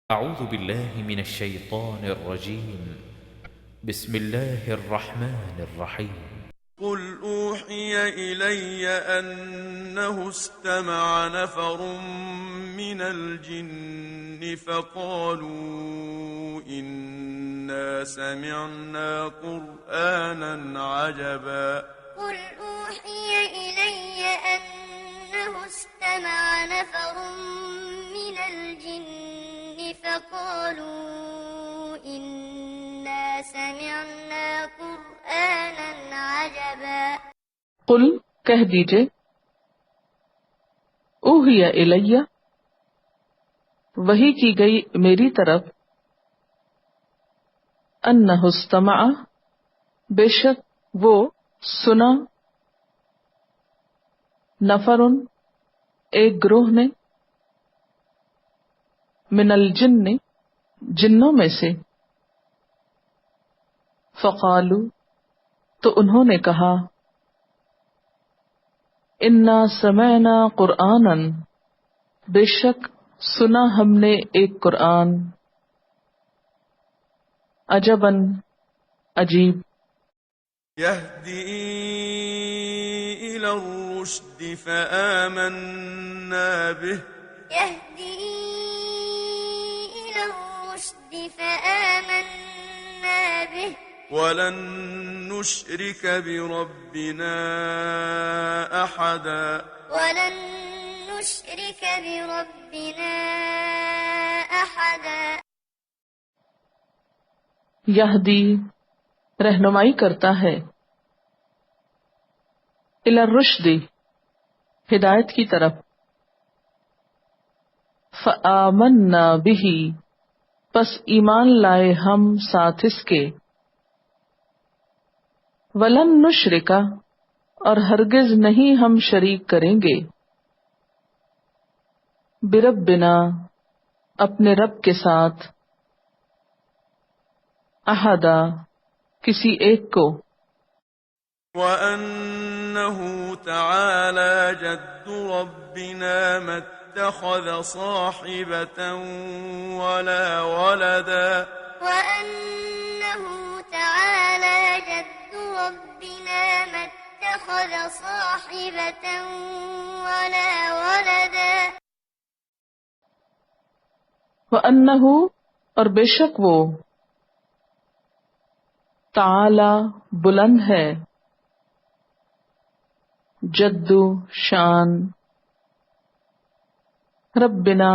أعوذ بالله من الشيطان الرجيم. بسم الله الرحمن الرحيم. قل أوحي إلي أنه استمع نفر من الجن فقالوا إنا سمعنا قرآنا عجبا. قل أوحي إلي أنه استمع نفر من الجن فقالوا إنا سمعنا قرآنا عجبا. قل کہہ دیجئے اوحی الیہ وحی کی گئی میری طرف انہ استمع بے شک وہ سنا نفر ایک گروہ نے من الجن جنوں میں سے فقالو تو انہوں نے کہا انا سمعنا قرآنا بے شک سنا ہم نے ایک قرآن عجبا عجیب يهدي إلى الرشد فآمنا به. يهدي إلى الرشد فآمنا به ولن نشرك بربنا أحدا. ولن نشرك بربنا أحدا. یہدی رہنمائی کرتا ہے الی الرشد ہدایت کی طرف فآمنا بہ پس ایمان لائے ہم ساتھ اس کے ولن نشرک اور ہرگز نہیں ہم شریک کریں گے بربنا اپنے رب کے ساتھ احدا کسی ایک کو وأنه تعالى جد ربنا ما اتخذ صاحبة ولا ولدا. وأنه تعالى جد ربنا ما اتخذ صاحبة ولا ولدا. وَأَنَّهُ اور بے شک وہ تعالی بلند ہے جدو شان ربنا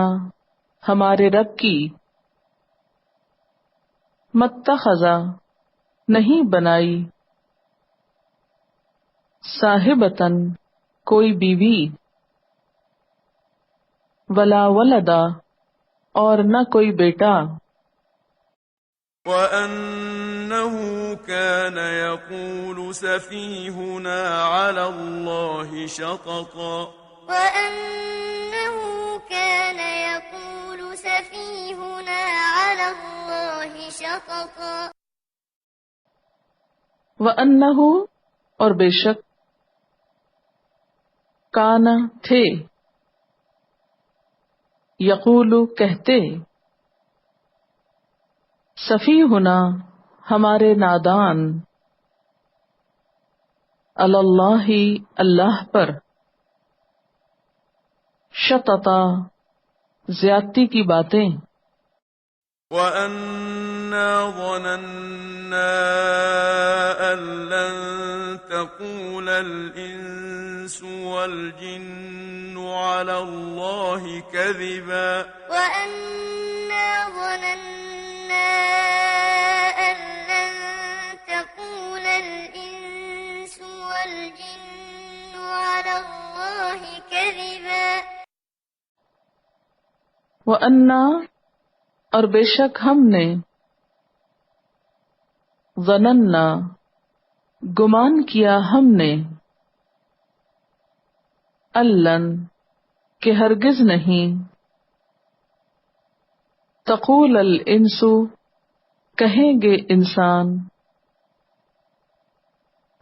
ہمارے رب کی متخذا نہیں بنائی صاحبتن کوئی بیوی ولا ولدا اور نہ کوئی بیٹا وأنه كان يقول سفيهنا على الله شططا. وأنه كان يقول سفيهنا على الله شططا. وَأَنَّهُ اور بے شک کان تھے یقول کہتے سفیہنا ہمارے نادان اللہ اللہ پر شططا زیادتی کی باتیں وأنا ظننا أن لن تقول الإنس والجن على الله كذبا. وأنا ظننا أن لن تقول الإنس والجن على الله كذبا. وَأَنَّا اور بے شک ہم نے ظننا گمان کیا ہم نے اللن کہ ہرگز نہیں تقول الانس کہیں گے انسان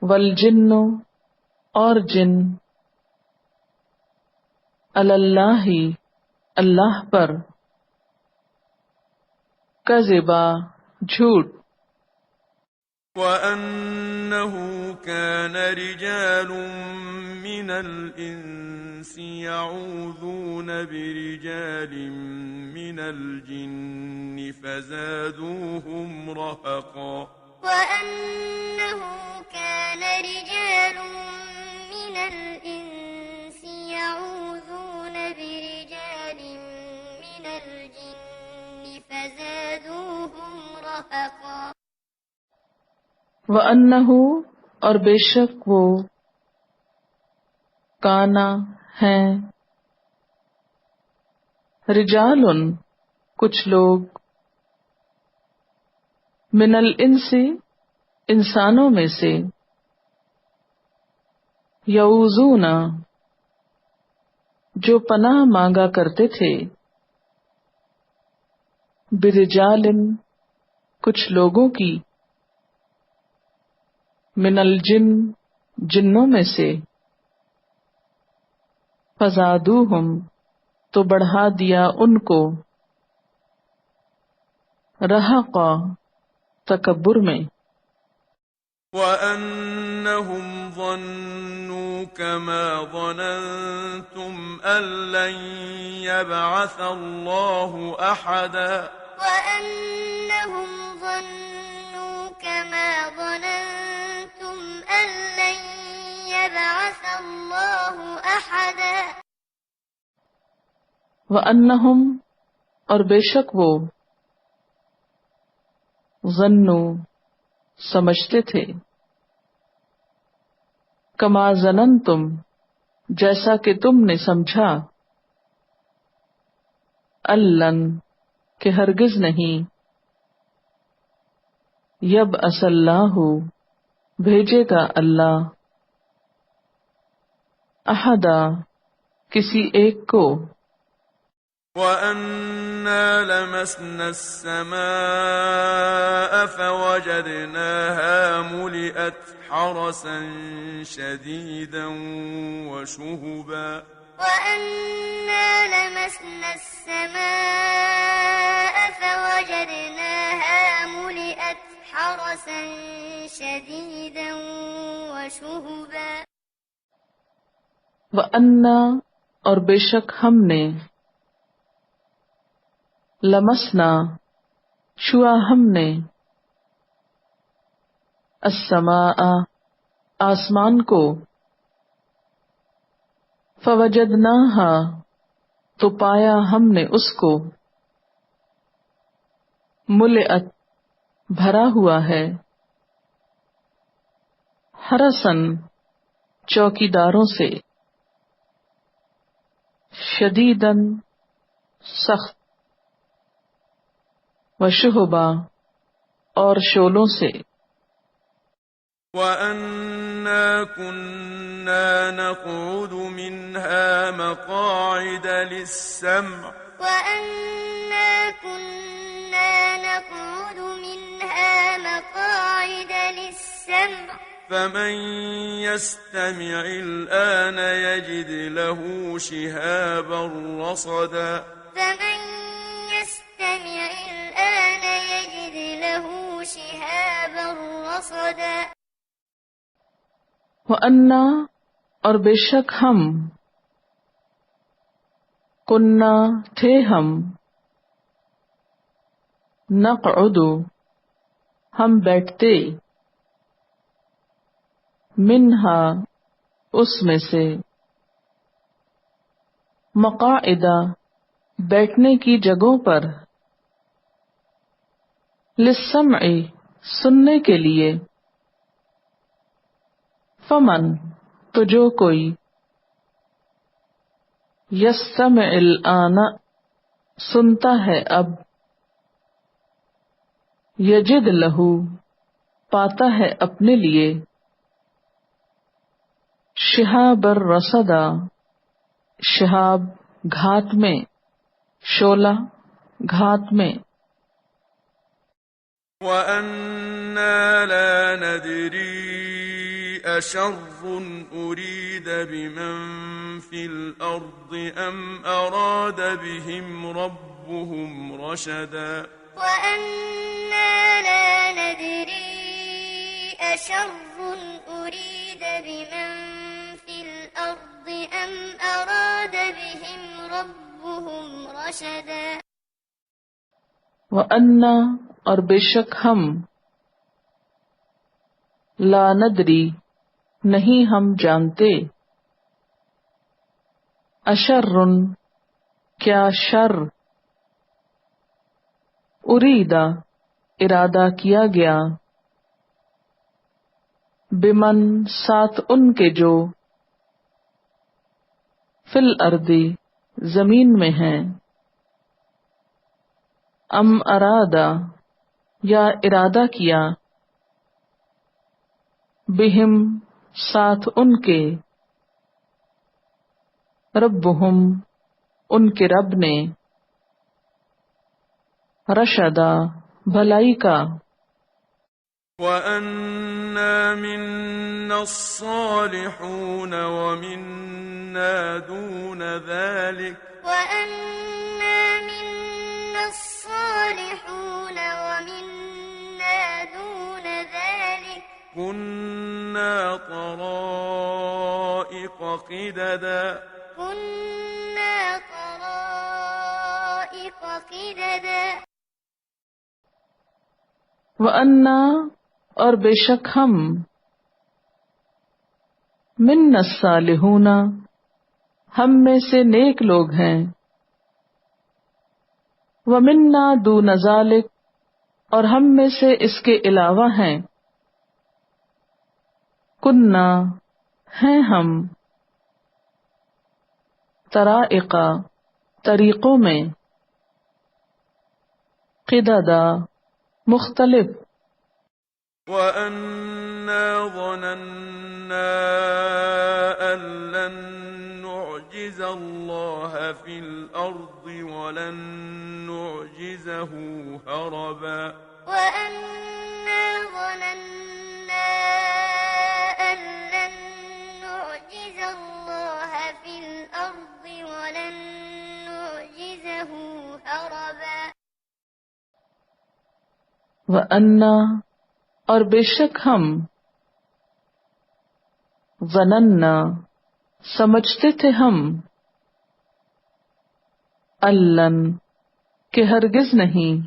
والجن اور جن اللہ اللہ پر کذبا جھوٹ، وَأَنَّهُ كَانَ رِجَالٌ مِّنَ الْإِنسِ يَعُوذُونَ بِرِجَالٍ مِّنَ الْجِنِّ فَزَادُوهُمْ رَهَقًا وَأَنَّهُ كَانَ رِجَالٌ مِّنَ الْإِنسِ يَعُوذُونَ بِرِجَالٍ مِّنَ الْجِنِّ فَزَادُوهُمْ رَهَقًا وَأَنَّهُ اور بے شک وہ کانا ہیں رجال کچھ لوگ من الانس انسانوں میں سے یعوذون جو پناہ مانگا کرتے تھے برجال کچھ لوگوں کی من الجن جنوں میں سے فزادوہم تو بڑھا دیا ان کو رہقا تکبر میں وَأَنَّهُمْ ظَنُّوا كَمَا ظَنَنتُمْ أَن لَّن يَبْعَثَ اللَّهُ أَحَدًا وَأَنَّهُمْ ظَنُّوا كَمَا ظَنَنتُمْ أَن لَّن يَبْعَثَ اللَّهُ أَحَدًا وَأَنَّهُمْ اور بے شک وہ ظنوا سمجھتے تھے کما ظننتم جیسا کہ تم نے سمجھا اللن کہ ہرگز نہیں یبعث اللہ بھیجے گا اللہ احدا کسی ایک کو وَأَنَّا لَمَسْنَا السَّمَاءَ فَوَجَدْنَاهَا مُلِئَتْ حَرَسًا شَدِيدًا وَشُهُبًا وَأَنَّا لَمَسْنَا السَّمَاءَ فَوَجَدْنَاهَا مُلِئَتْ حَرَسًا شَدِيدًا وَشُهُبًا وَأَنَّا اور بے شک ہم نے لمسنا چھوا ہم نے السماء آسمان کو فوجدناها تو پایا ہم نے اس کو ملئت بھرا ہوا ہے حرسن چوکیداروں سے شدیدن سخت وشہبا اور شولوں سے وَأَنَّا كُنَّا نَقْعُدُ مِنْهَا مَقَاعِدَ لِلسَّمْعِ وَأَنَّا كُنَّا نَقْعُدُ مِنْهَا مَقَاعِدَ لِلسَّمْعِ فَمَن يَسْتَمِعِ الْآنَ يَجِدْ لَهُ شِهَابًا رَّصَدًا فَمَن يَسْتَمِعِ الْآنَ يَجِدْ لَهُ شِهَابًا رَّصَدًا وَأَنَّا اور بے شک ہم کننا تھے ہم نقعد ہم بیٹھتے منہا اس میں سے مقاعدہ بیٹھنے کی جگہوں پر للسمع سننے کے لیے فمن تو جو کوئی یستمع الآن سنتا ہے اب یجد لہو پاتا ہے اپنے لیے شہاب الرصدا شہاب گھات میں شولہ گھات میں وَأَنَّا لَا نَدْرِي أَشَرٌّ أُرِيدَ بِمَن فِي الْأَرْضِ أَمْ أَرَادَ بِهِمْ رَبُّهُمْ رَشَدًا وأنا لا ندري أشر أريد بمن في الأرض أم أراد بهم ربهم رشدا وَأَنَّا اور بے شک ہم لا ندری نہیں ہم جانتے اشر کیا شر اریدا ارادہ کیا گیا بمن ساتھ ان کے جو فی الارض زمین میں ہیں ام ارادہ یا ارادہ کیا بہم ساتھ ان کے ربہم ان کے رب نے رشدا بھلائی کا وَأَنَّا مِنَّا الصَّالِحُونَ وَمِنَّا دُونَ ذَلِكَ وَأَنَّا مِنَّا الصَّالِحُونَ وَمِنَّا دُونَ ذَلِكَ كُنَّا طَرَائِقَ قِدَدًا كُنَّا طَرَائِقَ قِدَدًا وَأَنَّا اور بے شک ہم مِنَّا الصَّالِحُونَ ہم میں سے نیک لوگ ہیں وَمِنَّا دُونَ ذَلِكَ اور ہم میں سے اس کے علاوہ ہیں کنّا ہیں ہم طرائق طریقوں میں قددا مختلف وَأَنَّا ظَنَنَّا أَن لَّن نُّعْجِزَ اللَّهَ فِي الْأَرْضِ وَلَن نُّعْجِزَهُ هَرَبًا وَأَنَّا ظَنَنَّا أَن لَّن نُّعْجِزَ اللَّهَ فِي الْأَرْضِ وَلَن نُّعْجِزَهُ هَرَبًا وَأَنَّا اور بے شک ہم ظننا سمجھتے تھے ہم اللن کہ ہرگز نہیں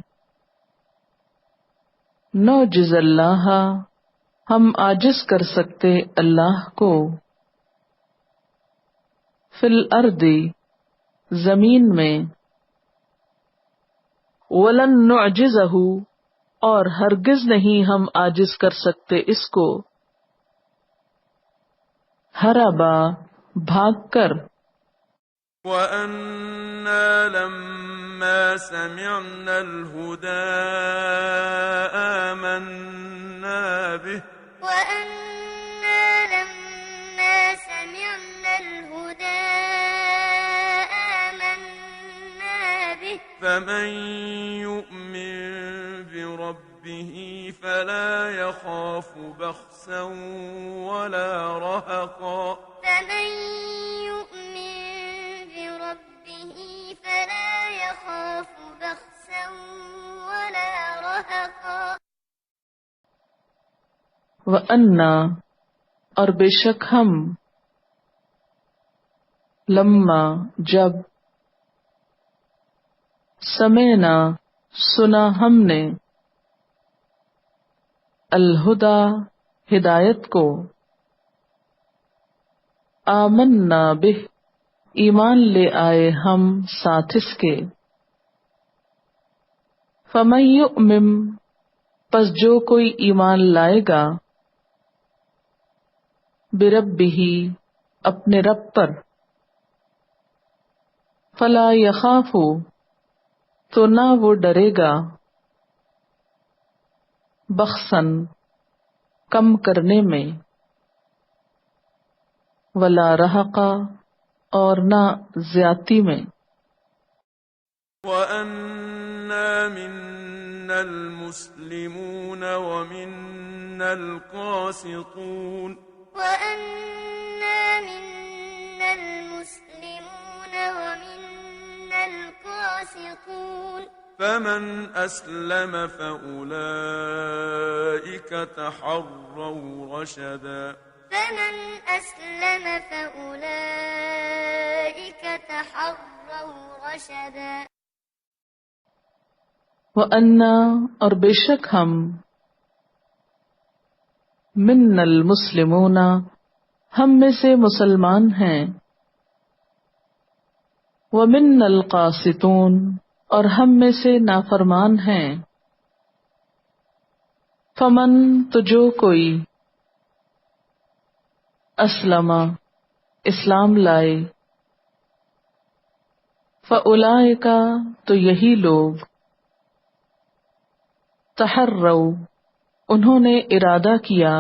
نعجز اللہ ہم عاجز کر سکتے اللہ کو فی الارض زمین میں ولن نعجزہ اور ہرگز نہیں ہم عاجز کر سکتے اس کو ہربا بھاگ کر وَأَنَّا لَمَّا سَمِعْنَا الْهُدَىٰ آمَنَّا بِهِ وَأَنَّا لَمَّا سَمِعْنَا الْهُدَىٰ آمَنَّا بِهِ فَمَن يُؤْمِن بربه فلا يخاف بخسا ولا رهقا فمن يؤمن بربه فلا يخاف بخسا ولا رهقا وَأَنَّا اور بے شک ہم لما جب سمعنا سنا ہم نے الہدا ہدایت کو آمنا بہ ایمان لے آئے ہم ساتھ اس کے فمن یؤمن پس جو کوئی ایمان لائے گا بربہ اپنے رب پر فلا یخاف تو نہ وہ ڈرے گا بخسن کم کرنے میں ولا رہقا اور نہ زیادتی میں وَأَنَّا مِنَّا الْمُسْلِمُونَ وَمِنَّا الْقَاسِطُونَ وَأَنَّا مِنَّا الْمُسْلِمُونَ وَمِنَّا الْقَاسِطُونَ فمن أسلم فأولئك تحروا رشدا فمن أسلم فأولئك تحروا رشدا وَأَنَّا اور بے شک ہم مِنَّ المسلمون ہم میں سے مسلمان ہیں، وَمِنَّ القاسطون اور ہم میں سے نافرمان ہیں، فمن تو جو کوئی اسلم اسلام لائے، فَأُولَئِکَ تو یہی لوگ تحروا انہوں نے ارادہ کیا،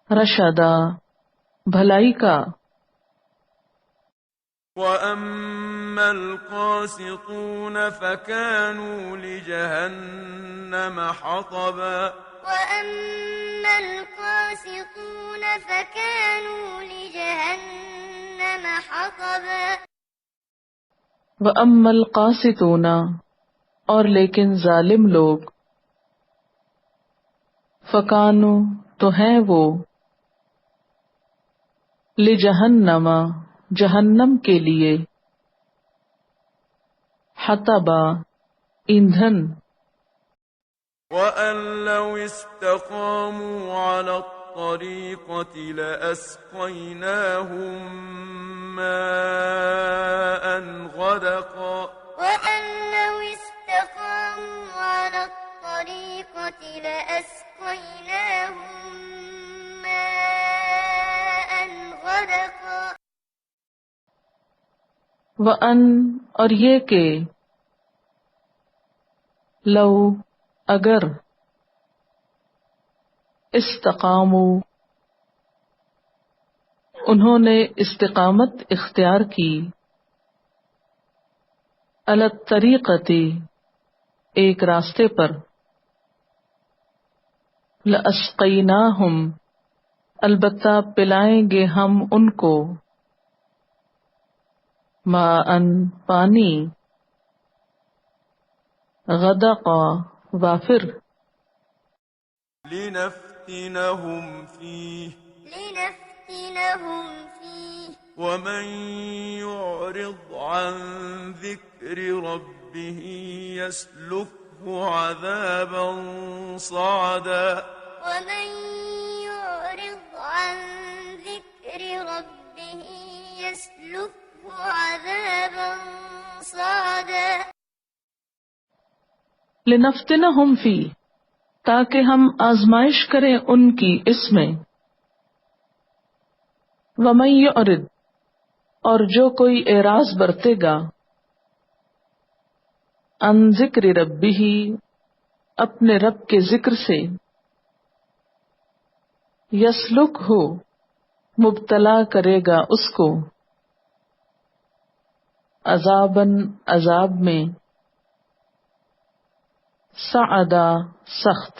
رشدا بھلائی کا، وأما القاسطون فكانوا لجهنم حطبا وأما القاسطون فكانوا لجهنم حطبا وَأَمَّا الْقَاسِطُونَ اور لیکن ظالم لوگ، فَكَانُوا تو ہیں وہ، لِجَهَنَّمَ جہنم کے لیے، حطبا ایندھن، وأن لو استقاموا على الطريقة لأسقيناهم ماء غدقا وأن لو استقاموا على الطريقة لأسقيناهم ماء غدقا وَأَن اور یہ کہ لو اگر استقاموا انہوں نے استقامت اختیار کی، علی الطریقۃ ایک راستے پر، لاسقیناہم البتہ پلائیں گے ہم ان کو، ماءً پانی، غدقا وافر، لنفتنهم فيه لنفتنهم فيه ومن يعرض عن ذكر ربه يسلكه عذابا صعدا ومن يعرض عن ذكر ربه يسلكه عذابا صعدا لنفتنہم فی تاکہ ہم آزمائش کریں ان کی اس میں، ومن یعرض اور جو کوئی اعراض برتے گا، عن ذکر ربہ اپنے رب کے ذکر سے، یسلک ہو مبتلا کرے گا اس کو، عذاباً عذاب میں، صعدا سخت،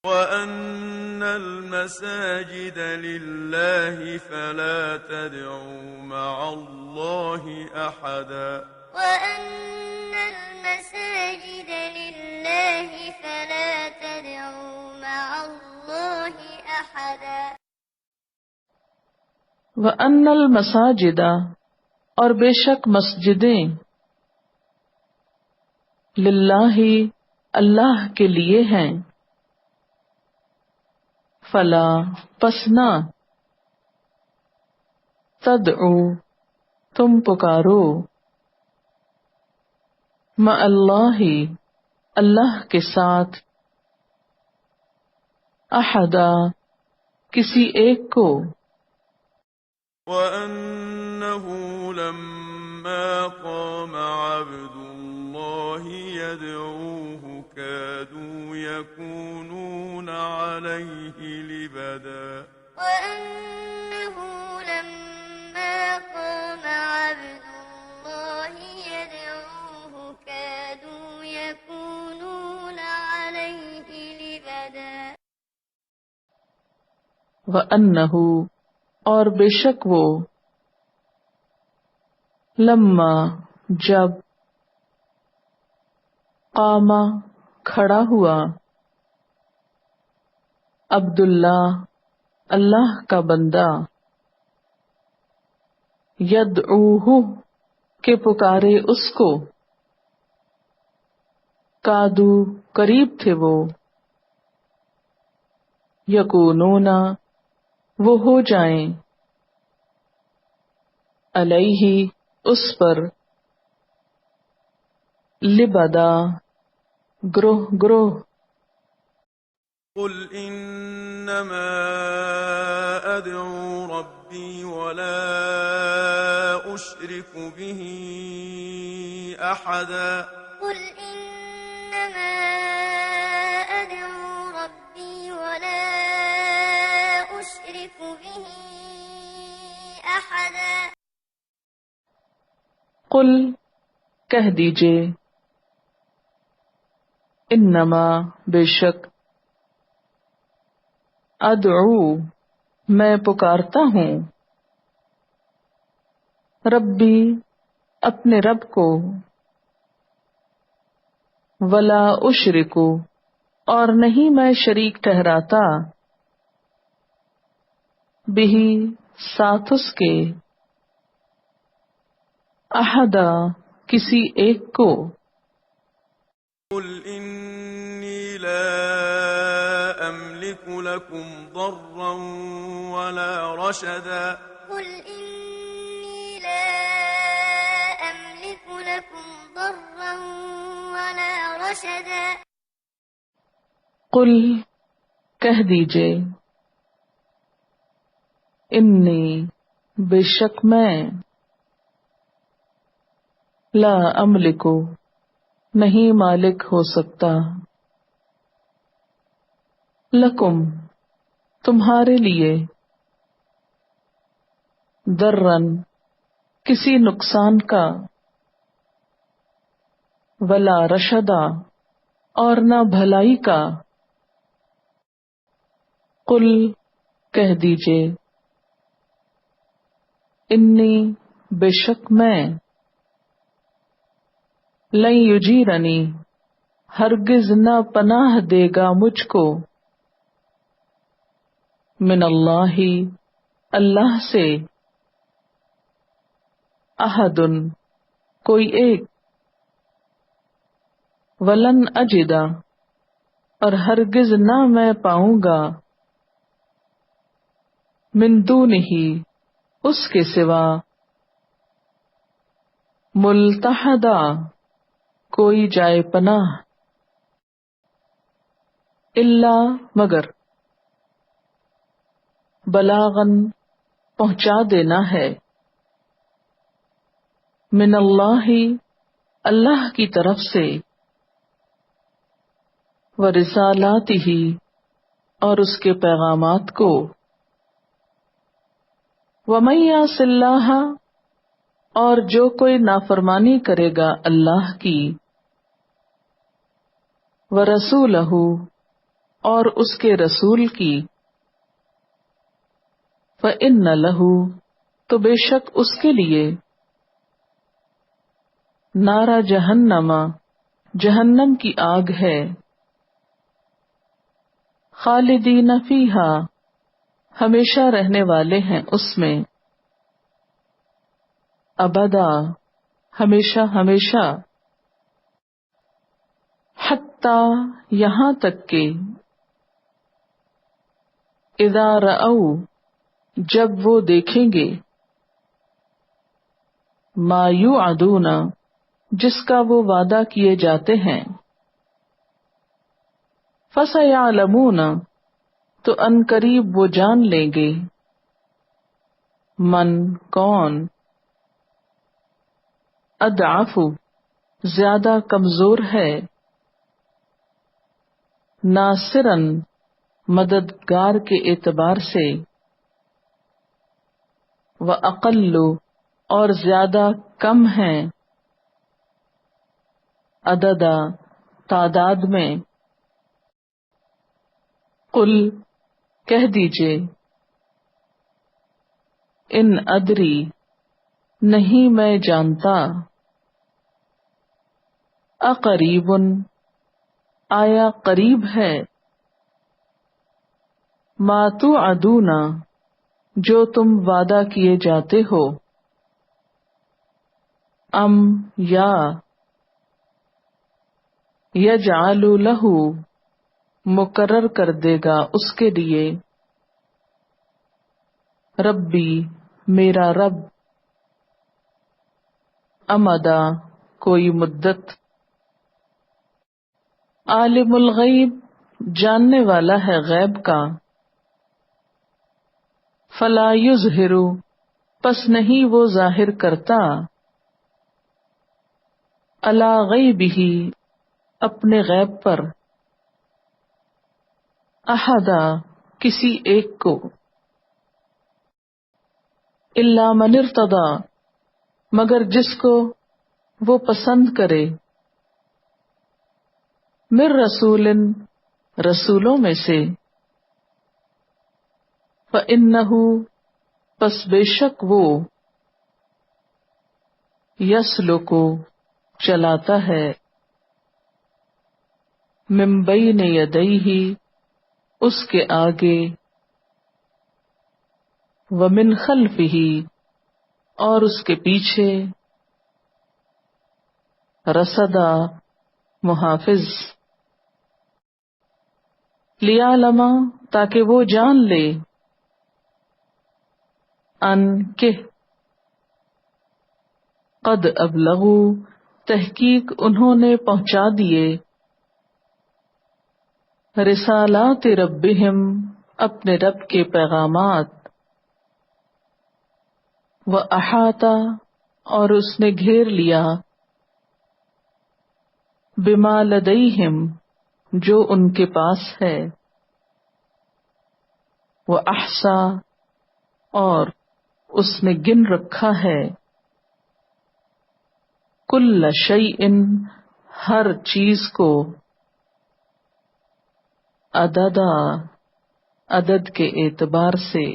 وأن المساجد لله فلا تدعوا مع الله أحدا وأن المساجد لله فلا تدعوا مع الله أحدا وَأَنَّ الْمَسَاجِدَ اور بے شک مسجدیں، للہ اللہ کے لیے ہیں، فلا پسنا، تدعو تم پکارو، مع اللہ اللہ کے ساتھ، احدا کسی ایک کو، وأنه لما قام عبد الله يدعوه كادوا يكونون عليه لبدا وأنه لما قام عبد الله يدعوه كادوا يكونون عليه لبدا وَأَنَّهُ اور بے شک وہ، لما جب قاما کھڑا ہوا عبداللہ اللہ کا بندہ یدعوہ کہ پکارے اس کو کادو قریب تھے وہ یکونون وہ ہو جائیں علیہ اس پر لبدا گروہ گروہ قل انما ادعو ربی ولا اشرک به احدا قل إنما أدعو ربي ولا أشرك به أحدا قل کہہ دیجئے انما بے شک ادعو میں پکارتا ہوں ربی اپنے رب کو ولا اشرکو اور نہیں میں شریک ٹھہراتا بہی ساتھ اس کے احدا کسی ایک کو قل انی لا املک لکم ضرا ولا رشدا قل إني لا أملك لكم ضرا ولا رشدا قل کہہ دیجئے انی بے شک میں لا املکو نہیں مالک ہو سکتا لکم تمہارے لیے درن کسی نقصان کا ولا رشدا اور نہ بھلائی کا قل کہہ دیجئے انی بے شک میں لن یجیرنی ہرگز نہ پناہ دے گا مجھ کو من اللہ اللہ سے احد کوئی ایک ولن اجدا اور ہرگز نہ میں پاؤں گا من دونہ اس کے سوا ملتحدا کوئی جائے پناہ الا مگر بلاغن پہنچا دینا ہے من اللہ اللہ کی طرف سے ورسالاتہ اور اس کے پیغامات کو ومن یعص اللہ اور جو کوئی نافرمانی کرے گا اللہ کی ورسولہ اور اس کے رسول کی فإن لہ تو بے شک اس کے لیے نارا جہنم جہنم کی آگ ہے خالدین فیہا ہمیشہ رہنے والے ہیں اس میں ابدا ہمیشہ ہمیشہ حتی یہاں تک کہ اذا رأوا جب وہ دیکھیں گے ما یوعدون جس کا وہ وعدہ کیے جاتے ہیں فسیعلمون تو ان قریب وہ جان لیں گے من کون اضعف زیادہ کمزور ہے ناصرن مددگار کے اعتبار سے وَأَقَلُّ اور زیادہ کم ہیں عددا تعداد میں قل کہہ دیجئے ان ادری نہیں میں جانتا اقریب آیا قریب ہے، ما توعدون جو تم وعدہ کیے جاتے ہو، ام یا یجعل لہ مقرر کر دے گا اس کے لیے، ربی میرا رب، امدا کوئی مدت، عالم الغیب جاننے والا ہے غیب کا، فلا یظہر پس نہیں وہ ظاہر کرتا، علی غیبہ اپنے غیب پر، احدا کسی ایک کو، الا من ارتضی مگر جس کو وہ پسند کرے، من رسول رسولوں میں سے، فإنہ پس بے شک وہ، یسلک چلاتا ہے، من بین یدیہ اس کے آگے، ومن خلفہ اور اس کے پیچھے، رصدا محافظ، لیعلم تاکہ وہ جان لے، ان کہ قد ابلغوا تحقیق انہوں نے پہنچا دیے، رسالات ربہم اپنے رب کے پیغامات، وَأَحَاطَ اور اس نے گھیر لیا، بما لدیہم جو ان کے پاس ہے، وَأَحْصَى اور اس نے گن رکھا ہے، کل شیء ہر چیز کو، عددا عدد کے اعتبار سے۔